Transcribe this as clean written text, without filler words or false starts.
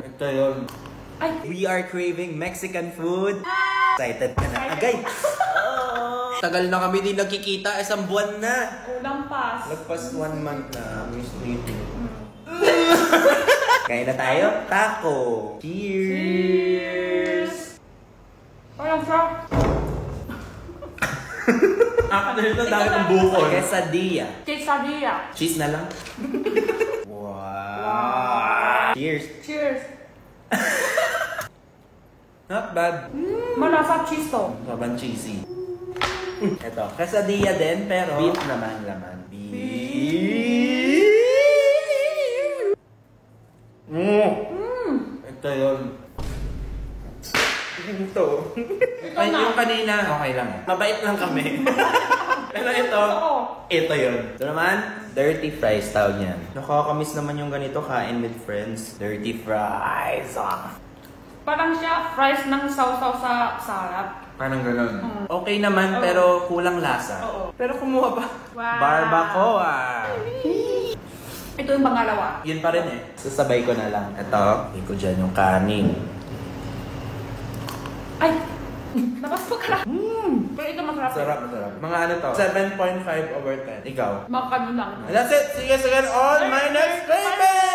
Ito yun. Ay. We are craving Mexican food. Excited ka na agay. Tagal na kami din nagkikita, isang buwan na. Kulang pas. Lagpas 1 month na. Miss meeting. Kain na tayo. Taco. Cheers! Parang sarap. Ako na ito, dami ng bukol. Quesadilla. Quesadilla. Cheese na lang. Wow. Cheers. Cheers. Not bad. Malasa cheese to. Sobrang cheesy. Ito, quesadilla din, pero beef naman laman. Beef. Ito yun. Ito. Ay, yung kanina, okay lang. Mabait lang kami. Pero ito yun. Ito naman, dirty fries tawag niyan. Nakakamiss naman yung ganito, kain with friends. Dirty fries. Parang siya fries ng sausaw sa salad. Parang ganun. Okay naman, pero kulang lasa. Pero kumuha pa. Wow. Barbacoa. Ito yung pangalawa. Yun pa rin eh. Sasabay ko na lang. Ito, hindi ko dyan yung kanin. Ay! Napasok ka na. Pero ito masarap. Masarap, masarap. Mga ano to? 7.5/10. Ikaw? Makakano lang. And that's it. See you guys again on my next payment!